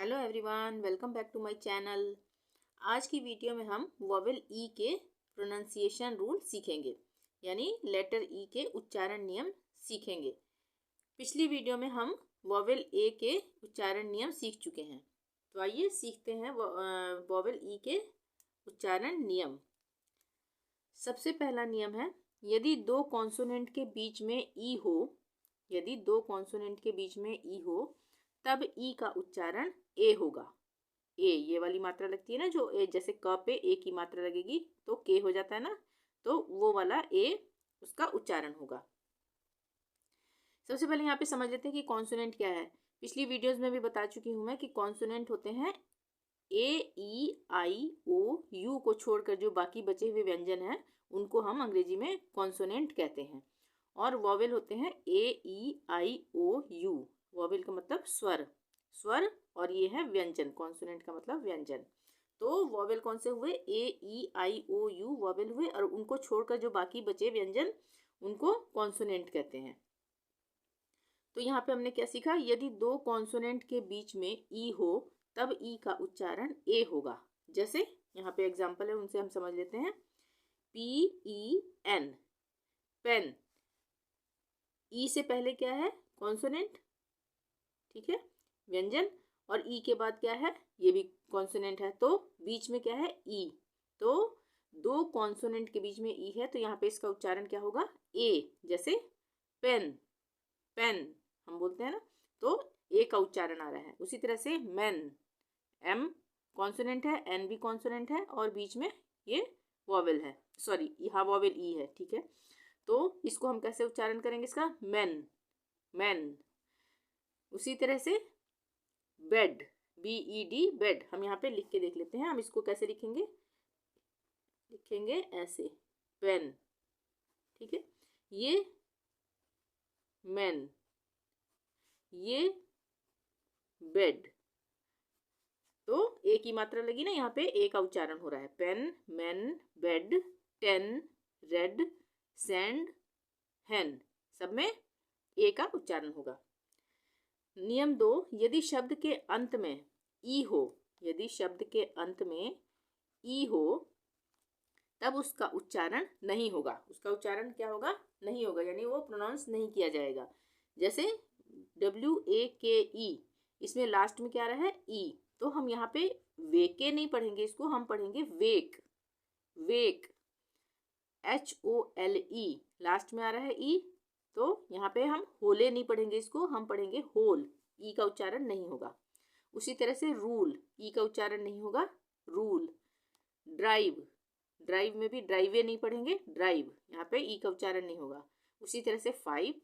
Hello everyone, welcome back to my channel. आज की video में हम वोवेल ई के प्रोनाउंसिएशन रूल सीखेंगे, यानी लेटर ई के उच्चारण नियम सीखेंगे। पिछली वीडियो में हम वोवेल ए के उच्चारण नियम सीख चुके हैं, तो आइए सीखते हैं वोवेल ई के उच्चारण नियम। सबसे पहला नियम है, यदि दो कॉन्सोनेंट के बीच में ई हो, यदि दो कॉन्सोनेंट के बीच में ई हो तब ई का उच्चारण ए होगा। ए, ये वाली मात्रा लगती है ना, जो ए, जैसे क पे ए की मात्रा लगेगी तो के हो जाता है ना, तो वो वाला ए उसका उच्चारण होगा। सबसे पहले यहाँ पे समझ लेते हैं कि कॉन्सोनेंट क्या है। पिछली वीडियोस में भी बता चुकी हूँ मैं कि कॉन्सोनेंट होते हैं ए, ई, आई, ओ, यू को छोड़कर जो बाकी बचे हुए व्यंजन हैं उनको हम अंग्रेजी में कॉन्सोनेंट कहते हैं। और वॉवेल होते हैं ए, ई, आई, ओ, यू। वॉवेल का मतलब स्वर, स्वर, और ये है व्यंजन। कॉन्सोनेंट का मतलब व्यंजन। तो वॉवेल कौन से हुए? ए, ई, आई, ओ, यू वॉवेल हुए, और उनको छोड़कर जो बाकी बचे व्यंजन उनको कॉन्सोनेंट कहते हैं। तो यहाँ पे हमने क्या सीखा? यदि दो कॉन्सोनेंट के बीच में ई हो तब ई का उच्चारण ए होगा। जैसे यहाँ पे एग्जाम्पल है, उनसे हम समझ लेते हैं। पी, ई, एन, पेन। ई से पहले क्या है? कॉन्सोनेंट, ठीक है, व्यंजन। और ई के बाद क्या है? ये भी कॉन्सोनेंट है, तो बीच में क्या है? ई। तो दो कॉन्सोनेंट के बीच में ई है, तो यहाँ पे इसका उच्चारण क्या होगा? ए। जैसे पेन, पेन हम बोलते हैं ना, तो ए का उच्चारण आ रहा है। उसी तरह से मैन, एम कॉन्सोनेंट है, एन भी कॉन्सोनेंट है, और बीच में ये वॉवेल है, सॉरी यहाँ वॉवेल ई है, ठीक है। तो इसको हम कैसे उच्चारण करेंगे इसका? Man, man. उसी तरह से bed, B E D, bed, हम यहाँ पे लिख के देख लेते हैं। हम इसको कैसे लिखेंगे? लिखेंगे ऐसे, पेन, ठीक है। ये मैन, ये बेड, तो ए की मात्रा लगी ना, यहाँ पे ए का उच्चारण हो रहा है। Pen, man, bed, ten, red, sand, hen, सब में ए का उच्चारण होगा। नियम 2, यदि शब्द के अंत में ई हो, यदि शब्द के अंत में ई हो तब उसका उच्चारण नहीं होगा। उसका उच्चारण क्या होगा? नहीं होगा, यानी वो प्रोनाउंस नहीं किया जाएगा। जैसे WAKE, इसमें लास्ट में क्या आ रहा है? ई। तो हम यहाँ पे वेके नहीं पढ़ेंगे, इसको हम पढ़ेंगे वेक, वेक। HOLE, लास्ट में आ रहा है ई, तो यहाँ पे हम होले नहीं पढ़ेंगे, इसको हम पढ़ेंगे होल। ई का उच्चारण नहीं होगा। उसी तरह से रूल, ई का उच्चारण नहीं होगा, रूल। ड्राइव, ड्राइव में भी ड्राइवे नहीं पढ़ेंगे, ड्राइव, यहाँ पे ई का उच्चारण नहीं होगा। उसी तरह से 5,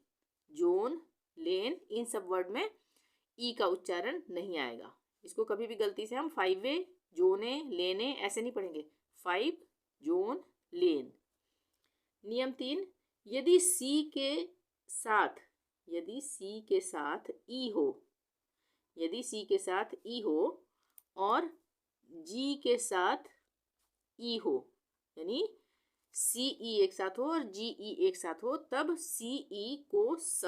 जोन, लेन, इन सब वर्ड में ई का उच्चारण नहीं आएगा। इसको कभी भी गलती से हम 5वे, जोने, लेने ऐसे नहीं पढ़ेंगे। 5, जोन, लेन। नियम 3, यदि सी के साथ, यदि सी के साथ ई हो, यदि सी के साथ ई हो और जी के साथ ई हो, यानी सी ई एक साथ हो और जी ई एक साथ हो, तब सी ई को स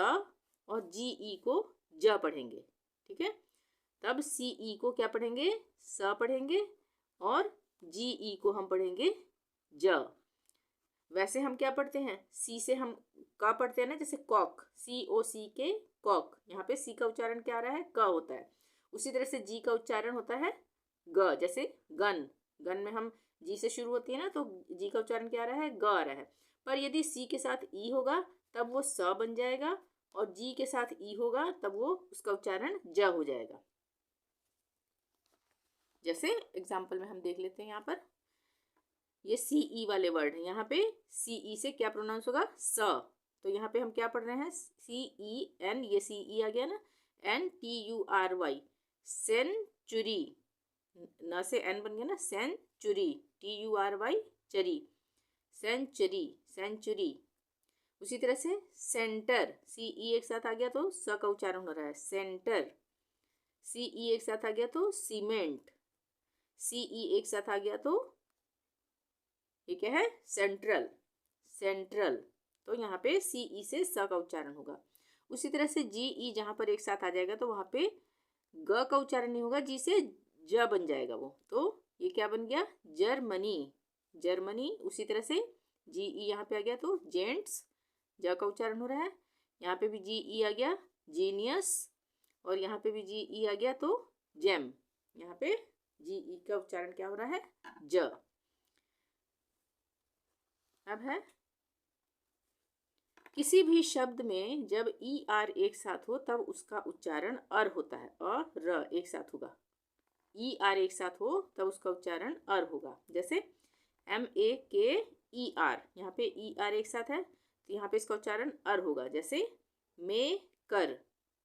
और जी ई को ज पढ़ेंगे, ठीक है। तब सी ई को क्या पढ़ेंगे? स पढ़ेंगे, और जी ई को हम पढ़ेंगे ज। वैसे हम क्या पढ़ते हैं? सी से हम का पढ़ते हैं ना, जैसे कॉक, COC के कॉक, यहाँ पे सी का उच्चारण क्या आ रहा है? क होता है। उसी तरह से जी का उच्चारण होता है ग, जैसे गन, गन में हम जी से शुरू होती है ना, तो जी का उच्चारण क्या आ रहा है? ग आ रहा है। पर यदि सी के साथ ई होगा तब वो स बन जाएगा, और जी के साथ ई होगा तब वो उसका उच्चारण ज हो जाएगा। जैसे एग्जाम्पल में हम देख लेते हैं, यहाँ पर ये CE वाले वर्ड है, यहाँ पे CE से क्या प्रोनाउंस होगा? स। तो यहाँ पे हम क्या पढ़ रहे हैं? CEN, ये CE आ गया ना, NTURY, सेंचुरी, न से एन बन गया ना, सेंचुरी, TURY, चरी, सेंचुरी, सेंचुरी। उसी तरह से सेंटर, CE एक साथ आ गया तो स का उच्चारण हो रहा है, सेंटर। CE एक साथ आ गया तो सीमेंट, CE एक साथ आ गया तो ये क्या है? Central, central. तो यहाँ पे CE से स का उच्चारण होगा। उसी तरह से GE जहाँ पर एक साथ आ जाएगा तो वहाँ पे ग का उच्चारण नहीं होगा, जी से ज बन जाएगा वो, तो ये क्या बन गया, जर्मनी, जर्मनी। उसी तरह से जी ई यहाँ पे आ गया तो जेंट्स, ज का उच्चारण हो रहा है। यहाँ पे भी जी ई आ गया, जीनियस, और यहाँ पे भी जी ई आ गया तो जेम। यहाँ पे जी ई का उच्चारण क्या हो रहा है, ज। अब है किसी भी शब्द में जब ई आर एक साथ हो तब उसका उच्चारण अर होता है, और र एक साथ होगा। ई आर एक साथ हो तब उसका उच्चारण अर होगा। जैसे MAKER, यहाँ पे ई आर एक साथ है तो यहाँ पे इसका उच्चारण अर होगा। जैसे मेकर,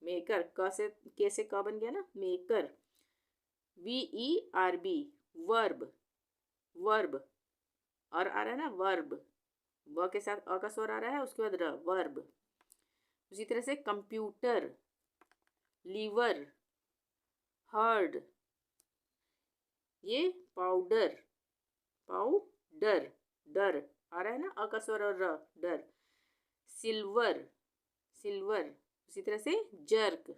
मेकर क से के से क बन गया ना, मेकर। VERB, वर्ब, वर्ब, और आ रहा है ना वर्ब, व के साथ अ का स्वर आ रहा है, उसके बाद र, वर्ब। उसी तरह से कंप्यूटर, लीवर, हर्ड, ये पाउडर, पाउडर, डर आ रहा है ना, अ का स्वर और र, डर। Silver, silver. उसी तरह से जर्क,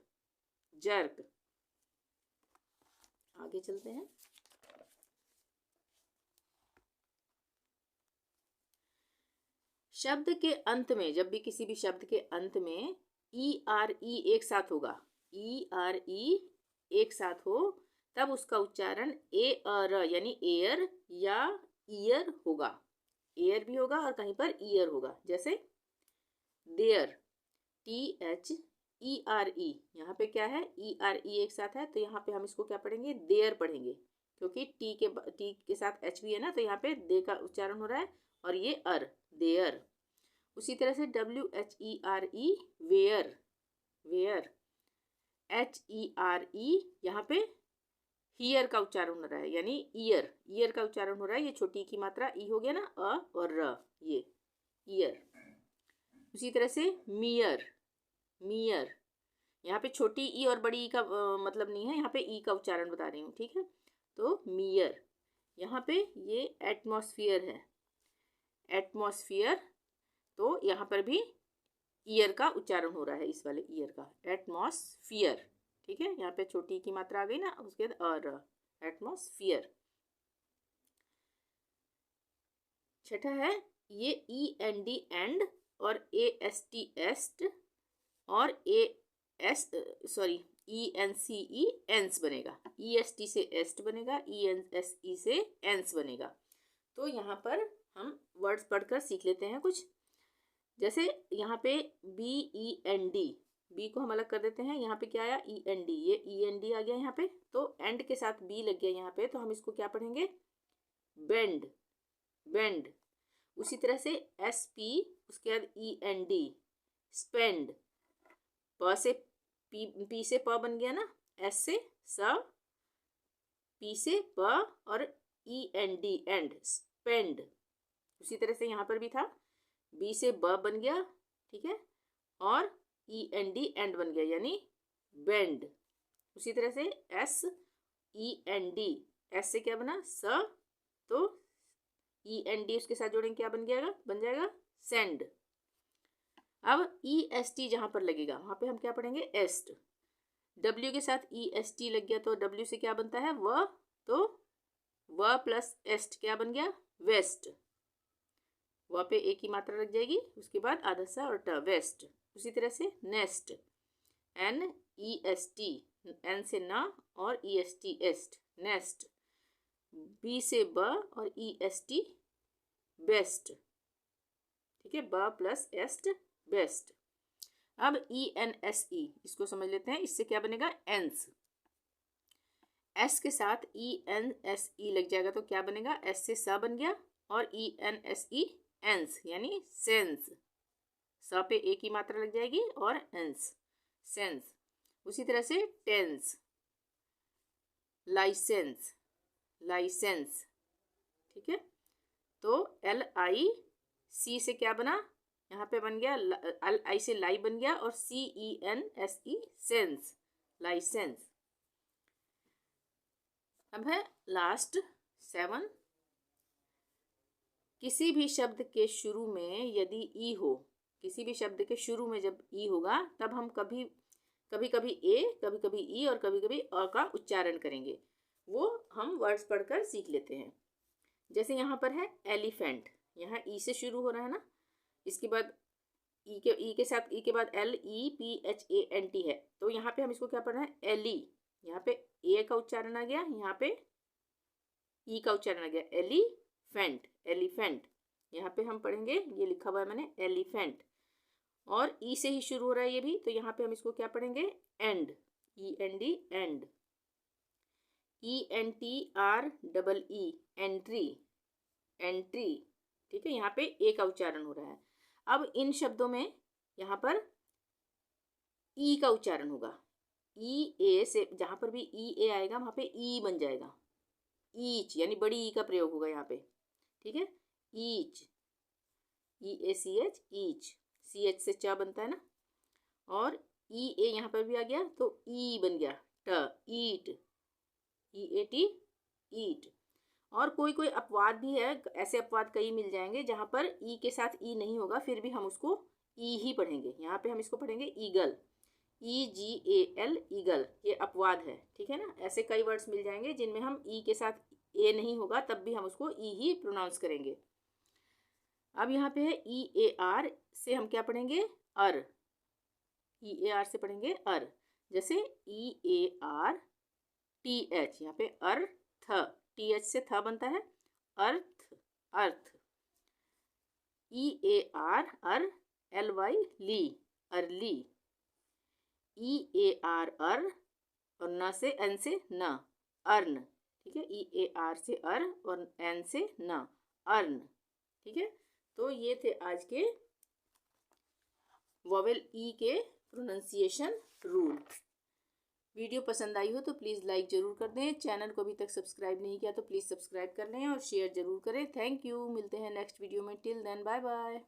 जर्क। आगे चलते हैं। शब्द के अंत में, जब भी किसी भी शब्द के अंत में ERE एक साथ होगा, ERE एक साथ हो तब उसका उच्चारण AR यानी एयर या ईयर होगा। एयर भी होगा और कहीं पर ईयर होगा। जैसे देयर, THERE, यहाँ पे क्या है, ERE एक साथ है तो यहाँ पे हम इसको क्या पढ़ेंगे, देयर पढ़ेंगे, क्योंकि टी के साथ एच भी है ना, तो यहाँ पे दे का उच्चारण हो रहा है और ये अर, देयर। उसी तरह से WHERE, वेयर, वेयर। HERE, यहाँ पे हियर का उच्चारण हो रहा है, यानी ईयर, ईयर का उच्चारण हो रहा है। ये छोटी की मात्रा ई हो गया ना, अ और र, ये ईयर। उसी तरह से मियर, मियर। यहाँ पे छोटी ई और बड़ी ई का मतलब नहीं है, यहाँ पे ई का उच्चारण बता रही हूँ, ठीक है। तो मियर। यहाँ पे ये एटमॉस्फियर है, एटमॉस्फियर, तो यहाँ पर भी ईयर का उच्चारण हो रहा है, इस वाले ईयर का, एटमॉस्फियर, ठीक है। यहाँ पे छोटी की मात्रा आ गई ना, उसके बाद और, एटमॉस्फियर। छठा है ये END एंड और AST एस्ट और ENCE एंस बनेगा। EST से एस्ट बनेगा, ENSE से एंस बनेगा। तो यहाँ पर हम वर्ड्स पढ़कर सीख लेते हैं कुछ। जैसे यहाँ पे BEND, बी को हम अलग कर देते हैं, यहाँ पे क्या आया, END, ये END आ गया यहाँ पे, तो एंड के साथ बी लग गया यहाँ पे, तो हम इसको क्या पढ़ेंगे, बेंड, बेंड। उसी तरह से SP, उसके बाद END, स्पेंड। प से पी से प बन गया ना, एस से स, पी से प, और END एंड, स्पेंड। उसी तरह से यहाँ पर भी था, बी से ब बन गया, ठीक है, और END एंड बन गया, यानी बेंड। उसी तरह से SEND, एस से क्या बना, स, तो END उसके साथ जोड़ेंगे, क्या बन जाएगा, बन जाएगा सेंड। अब EST जहाँ पर लगेगा वहाँ पे हम क्या पढ़ेंगे, एस्ट। W के साथ EST लग गया तो W से क्या बनता है, व, तो व प्लस एस्ट क्या बन गया, वेस्ट। व पे एक ही मात्रा लग जाएगी, उसके बाद आधा सा और ट, वेस्ट। उसी तरह से नेस्ट, NEST, N से ना और EST एस्ट, नेस्ट। B से ब और EST, बेस्ट, ठीक है, ब प्लस एस्ट, बेस्ट। अब ENSE, इसको समझ लेते हैं, इससे क्या बनेगा, एंस। एस के साथ ENSE लग जाएगा तो क्या बनेगा, एस से स बन गया, और ENSE एंस, यानी सेंस। स पे एक ही मात्रा लग जाएगी और एंस, सेंस। उसी तरह से टेंस, लाइसेंस, लाइसेंस, ठीक है। तो LIC से क्या बना, यहाँ पे बन गया, LI से लाई बन गया, और CENSE, सेंस, लाइसेंस। अब है लास्ट 7, किसी भी शब्द के शुरू में यदि ई हो, किसी भी शब्द के शुरू में जब ई होगा तब हम कभी कभी कभी ए, कभी कभी ई और कभी कभी अ का उच्चारण करेंगे, वो हम वर्ड्स पढ़कर सीख लेते हैं। जैसे यहाँ पर है एलिफेंट, यहाँ ई से शुरू हो रहा है ना, इसके बाद ई के साथ ई के बाद LEPHANT है, तो यहाँ पे हम इसको क्या पढ़ना है, एली, यहाँ पे ए का उच्चारण आ गया, यहाँ पे ई का उच्चारण आ गया, एलिफेंट, एलिफेंट। यहाँ पे हम पढ़ेंगे, ये लिखा हुआ है मैंने एलिफेंट, और ई से ही शुरू हो रहा है ये भी, तो यहाँ पे हम इसको क्या पढ़ेंगे, and, END, and, ENTREE, entry, entry. ठीक है, यहाँ पे ए का उच्चारण हो रहा है। अब इन शब्दों में यहाँ पर ई का उच्चारण होगा, E A से जहाँ पर भी EA आएगा वहाँ पे ई बन जाएगा, ईच, यानी बड़ी ई का प्रयोग होगा यहाँ पे। ठीक है, ईच, EACH, ईच, CH से च बनता है ना, और EA यहाँ पर भी आ गया तो ई बन गया, ट, ईट, EAT, ईट। और कोई कोई अपवाद भी है, ऐसे अपवाद कई मिल जाएंगे जहाँ पर ई के साथ ई नहीं होगा, फिर भी हम उसको ई ही पढ़ेंगे। यहाँ पे हम इसको पढ़ेंगे ईगल, EGAL, ईगल, ये अपवाद है। ठीक है ना, ऐसे कई वर्ड्स मिल जाएंगे जिनमें हम ई के साथ ए नहीं होगा, तब भी हम उसको ई ही प्रोनाउंस करेंगे। अब यहाँ पे है EAR से हम क्या पढ़ेंगे, अर, EAR से पढ़ेंगे अर। जैसे EARTH, यहाँ पे अर्थ, TH से थ बनता है, अर्थ, अर्थ। EAR, अर, LY, ली, अर्ली, EAR, अर, और न से एन से न, अर्न। ठीक है, EAR से अर और एन से न, अर्न। ठीक है, तो ये थे आज के वोवेल ई के प्रोनाउंसिएशन रूल। वीडियो पसंद आई हो तो प्लीज़ लाइक ज़रूर कर दें, चैनल को अभी तक सब्सक्राइब नहीं किया तो प्लीज़ सब्सक्राइब कर लें और शेयर ज़रूर करें। थैंक यू, मिलते हैं नेक्स्ट वीडियो में, टिल देन बाय बाय।